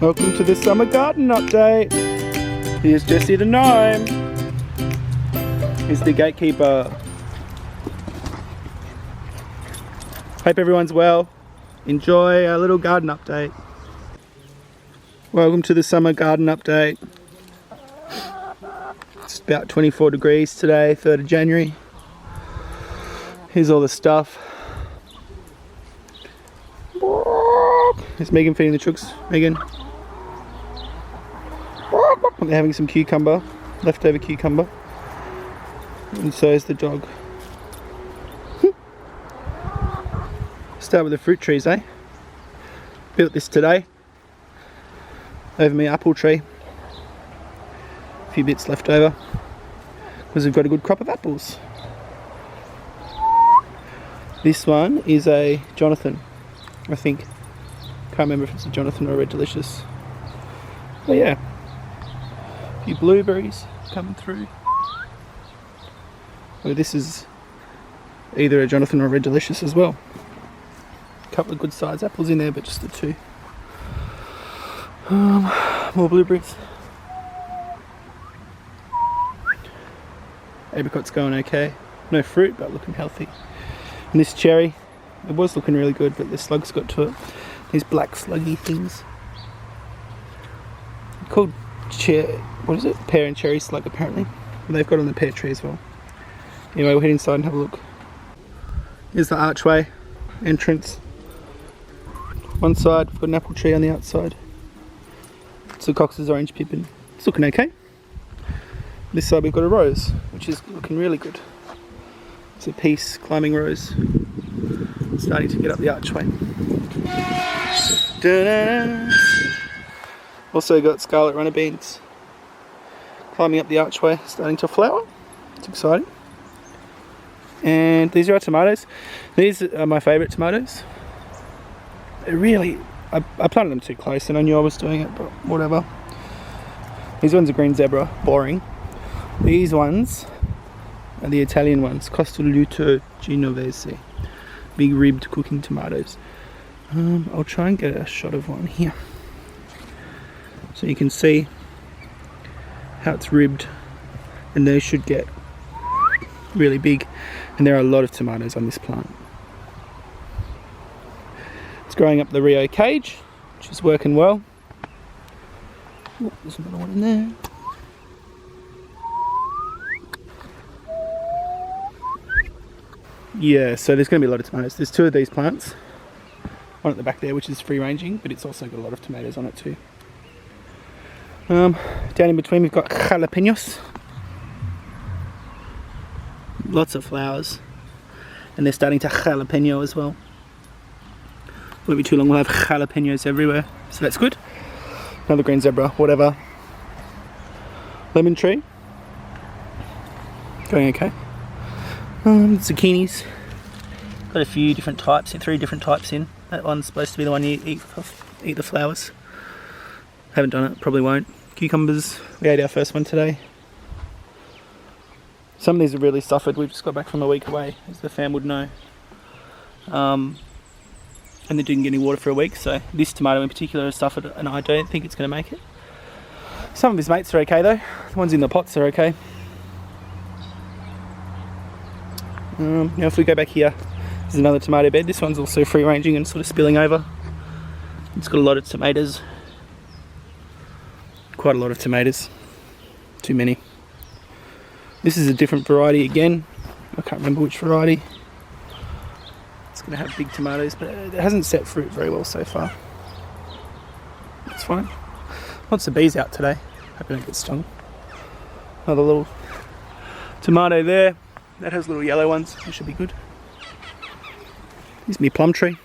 Welcome to the summer garden update. Here's Jesse the gnome. He's the gatekeeper. Hope everyone's well. Enjoy our little garden update. Welcome to the summer garden update. It's about 24 degrees today, 3rd of January. Here's all the stuff. It's Megan feeding the chooks. Megan. They're having some cucumber, leftover cucumber. And so is the dog. Start with the fruit trees, eh? Built this today. Over my apple tree. A few bits left over. Because we've got a good crop of apples. This one is a Jonathan, I think. Can't remember if it's a Jonathan or a Red Delicious. But yeah. A few blueberries coming through. Well, this is either a Jonathan or a Red Delicious as well. A couple of good sized apples in there, but just the two. More blueberries. Apricot's going okay. No fruit, but looking healthy. And this cherry, it was looking really good, but the slugs got to it. These black sluggy things. Called what is it? Pear and cherry slug apparently. And they've got on the pear tree as well. Anyway, we'll head inside and have a look. Here's the archway entrance. One side, we've got an apple tree on the outside. It's a Cox's orange pippin. It's looking okay. This side we've got a rose, which is looking really good. It's a peace climbing rose. Starting to get up the archway. Da-da-da. Also got scarlet runner beans climbing up the archway, starting to flower. It's exciting. And these are our tomatoes. These are my favourite tomatoes. They're really, I planted them too close and I knew I was doing it, but whatever. These ones are green zebra, boring. These ones are the Italian ones, Costoluto Genovese. Big ribbed cooking tomatoes. I'll try and get a shot of one here. So you can see how it's ribbed, and they should get really big. And there are a lot of tomatoes on this plant. It's growing up the Rio cage, which is working well. Oh, there's another one in there. Yeah, so there's going to be a lot of tomatoes. There's two of these plants. One at the back there, which is free ranging, but it's also got a lot of tomatoes on it too. Down in between we've got jalapenos. Lots of flowers. And they're starting to jalapeno as well. Won't be too long, we'll have jalapenos everywhere. So that's good. Another green zebra, whatever. Lemon tree. Going okay. Zucchinis. Got a few different types, 3 different types in. That one's supposed to be the one you eat the flowers. Haven't done it, probably won't. Cucumbers, we ate our first one today. Some of these have really suffered. We've just got back from a week away, as the fam would know. And they didn't get any water for a week, so this tomato in particular has suffered, and I don't think it's going to make it. Some of his mates are okay though. The ones in the pots are okay. Now if we go back here, there's another tomato bed. This one's also free ranging and sort of spilling over. It's got a lot of tomatoes. Quite a lot of tomatoes. Too many. This is a different variety again. I can't remember which variety. It's going to have big tomatoes, but it hasn't set fruit very well so far. It's fine. Lots of bees out today. Hope I don't get stung. Another little tomato there. That has little yellow ones. That should be good. Here's my plum tree.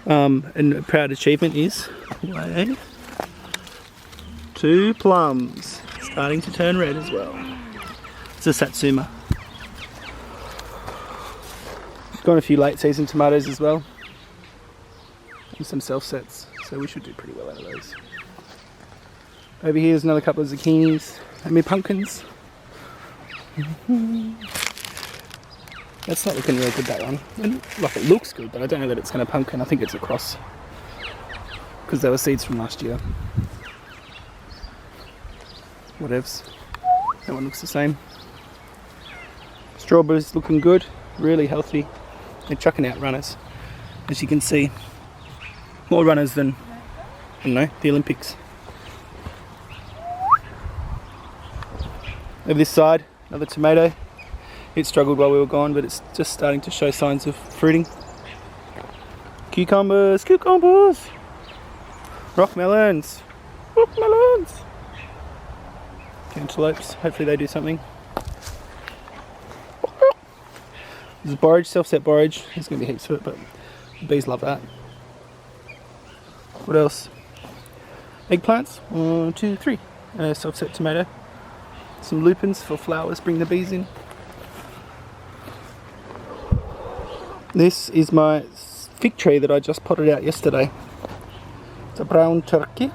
And a proud achievement is 2 plums starting to turn red as well. It's a Satsuma. Got a few late season tomatoes as well. And some self-sets, so we should do pretty well out of those. Over here is another couple of zucchinis and my pumpkins. That's not looking real good, that one. Like, it looks good, but I don't know that it's going to pumpkin. I think it's a cross. because they were seeds from last year. Whatevs. That one looks the same. Strawberries looking good, really healthy. They're chucking out runners. As you can see, more runners than, I don't know, the Olympics. Over this side, another tomato. It struggled while we were gone, but it's just starting to show signs of fruiting. Cucumbers, cucumbers! Rock melons, rock melons! Cantaloupes, hopefully they do something. There's borage, self-set borage. There's going to be heaps of it, but the bees love that. What else? Eggplants, 1, 2, 3. And a self-set tomato. Some lupins for flowers, bring the bees in. This is my fig tree that I just potted out yesterday. It's a brown turkey.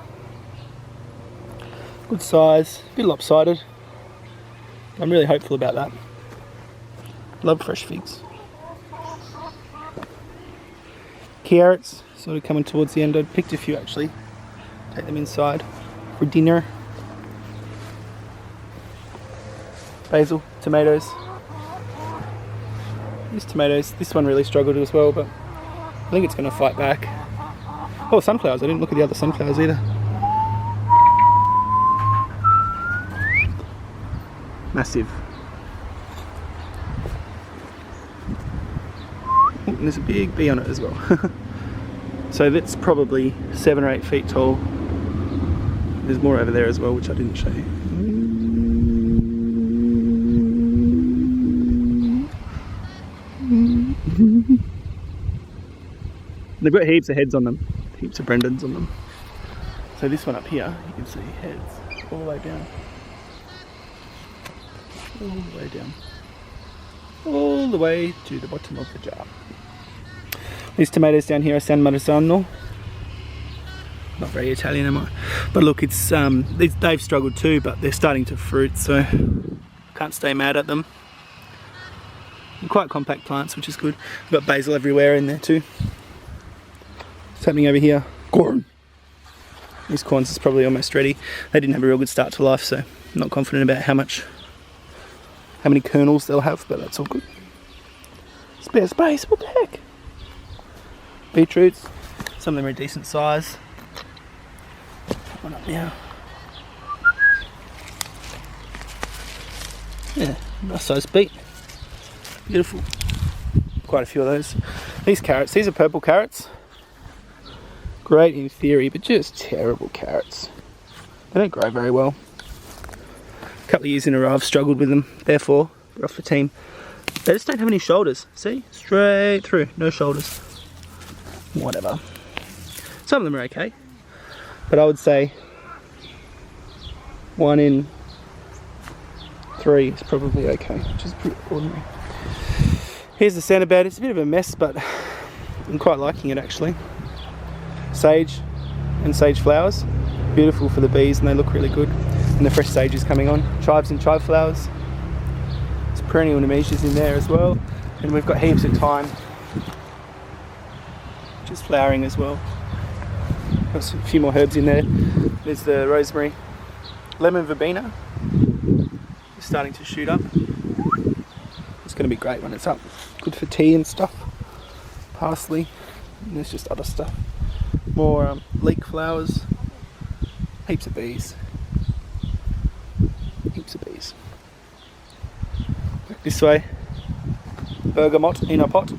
Good size, a bit lopsided. I'm really hopeful about that. Love fresh figs. Carrots, sort of coming towards the end. I picked a few actually. Take them inside for dinner. Basil, tomatoes. These tomatoes, this one really struggled as well, but I think it's going to fight back. Oh, sunflowers. I didn't look at the other sunflowers either. Massive. Oh, and there's a big bee on it as well. So that's probably 7 or 8 feet tall. There's more over there as well, which I didn't show you. They've got heaps of heads on them, heaps of Brendans on them. So this one up here, you can see heads all the way down. All the way down. All the way to the bottom of the jar. These tomatoes down here are San Marzano. Not very Italian, am I? But look, it's they've struggled too, but they're starting to fruit, so can't stay mad at them. They're quite compact plants, which is good. We've got basil everywhere in there too. What's happening over here? Corn. These corns is probably almost ready. They didn't have a real good start to life, so I'm not confident about how many kernels they'll have, but that's all good. Spare space, what the heck? Beetroots, some of them are a decent size. One up now. Yeah, nice size beet. Beautiful. Quite a few of those. These carrots, these are purple carrots. Great in theory, but just terrible carrots. They don't grow very well. A couple of years in a row I've struggled with them, therefore we're off the team. They just don't have any shoulders, see? Straight through, no shoulders. Whatever. Some of them are okay, but I would say 1 in 3 is probably okay, which is pretty ordinary. Here's the Santa bed. It's a bit of a mess, but I'm quite liking it actually. Sage and sage flowers, beautiful for the bees, and they look really good. And the fresh sage is coming on. Chives and chive flowers. There's perennial nemesias in there as well, and we've got heaps of thyme, which is flowering as well. Got a few more herbs in there. There's the rosemary. Lemon verbena is starting to shoot up. It's going to be great when it's up. Good for tea and stuff. Parsley. And there's just other stuff. More leek flowers. Heaps of bees. Heaps of bees. Back this way. Bergamot in a pot.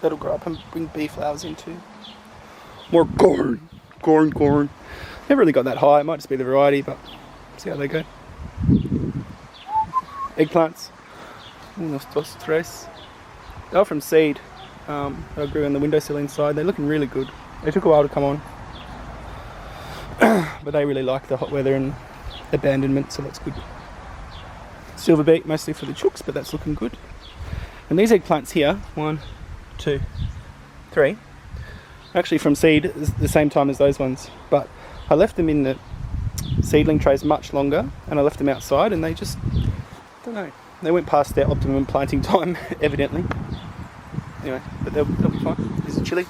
That'll grow up and bring bee flowers in too. More corn. Corn. Never really got that high. It might just be the variety, but see how they go. Eggplants. Unos dos, tres. They're from seed. I grew on the windowsill inside. They're looking really good. They took a while to come on. But they really like the hot weather and abandonment, so that's good. Silver beet, mostly for the chooks, but that's looking good. And these eggplants here, 1, 2, 3, actually from seed at the same time as those ones, but I left them in the seedling trays much longer, and I left them outside, and they just, I don't know, they went past their optimum planting time, evidently. Anyway, but they'll be fine. This is chili.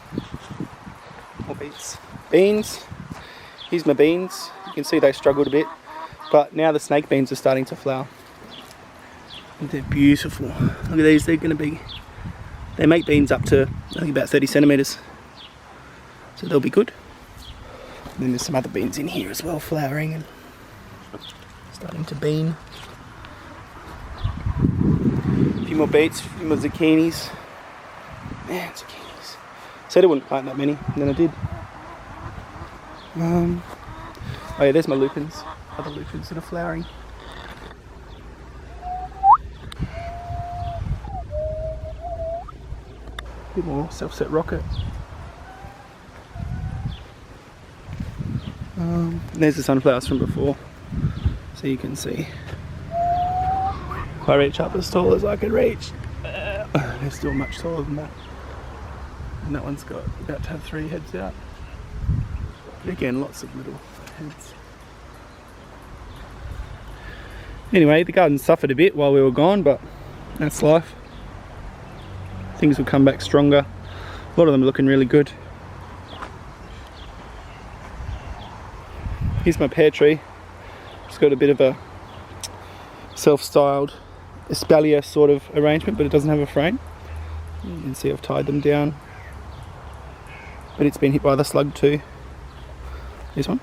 More beets. Beans. Here's my beans. You can see they struggled a bit, but now the snake beans are starting to flower. And they're beautiful. Look at these, they're going to be, they make beans up to, I think, about 30 centimetres. So they'll be good. And then there's some other beans in here as well, flowering and starting to bean. A few more beets, a few more zucchinis. Man, zucchinis. Said I wouldn't plant that many, and then I did. Oh yeah, there's my lupins. Other lupins that are flowering. A bit more self-set rocket. There's the sunflowers from before, so you can see. If I reach up as tall as I can reach, they're still much taller than that. And that one's got about to have 3 heads out. But again, lots of little heads. Anyway, the garden suffered a bit while we were gone, but that's life. Things will come back stronger. A lot of them are looking really good. Here's my pear tree. It's got a bit of a self-styled espalier sort of arrangement, but it doesn't have a frame. You can see I've tied them down. But it's been hit by the slug too. This one.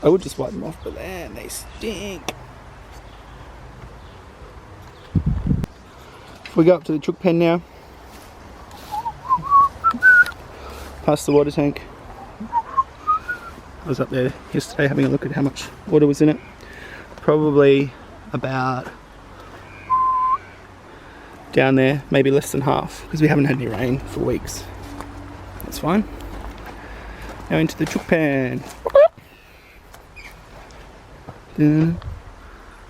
I would just wipe them off, but man, they stink. If we go up to the chook pen now, past the water tank. I was up there yesterday having a look at how much water was in it. Probably about, down there, maybe less than half, because we haven't had any rain for weeks. That's fine. Now into the chook pan.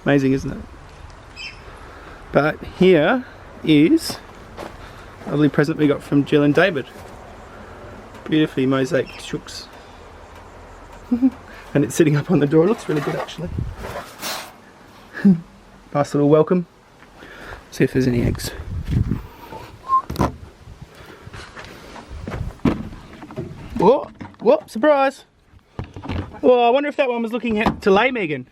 Amazing, isn't it? But here is a lovely present we got from Jill and David. Beautifully mosaiced chooks. And it's sitting up on the door. It looks really good, actually. Nice little welcome. See if there's any eggs. Whoa! Whoa! Surprise! Well, I wonder if that one was looking to lay Megan.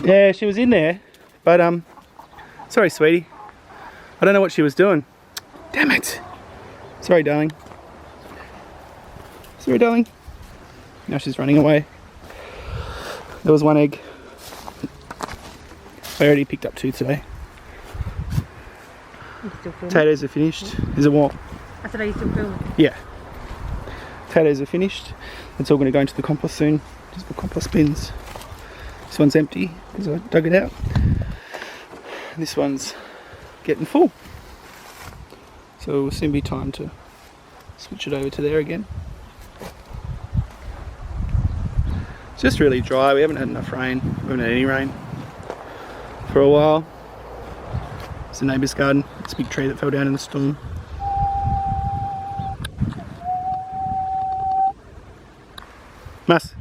Yeah, she was in there, but sorry, sweetie. I don't know what she was doing. Damn it! Sorry, darling. Sorry, darling. Now she's running away. There was 1 egg. I already picked up 2 today. Potatoes are finished. Is it what? I said, are you still filming? Yeah. Potatoes are finished. It's all going to go into the compost soon. Just for compost bins. This one's empty because I dug it out. This one's getting full. So it will soon be time to switch it over to there again. It's just really dry. We haven't had enough rain. We haven't had any rain for a while. It's the neighbour's garden. It's a big tree that fell down in the storm. Mas.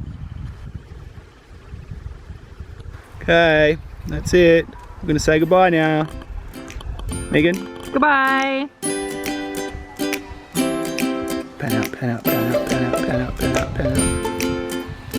Okay, that's it. We're going to say goodbye now. Megan? Goodbye. Pan out, pan out, pan out, pan out, pan out, pan out, pan out.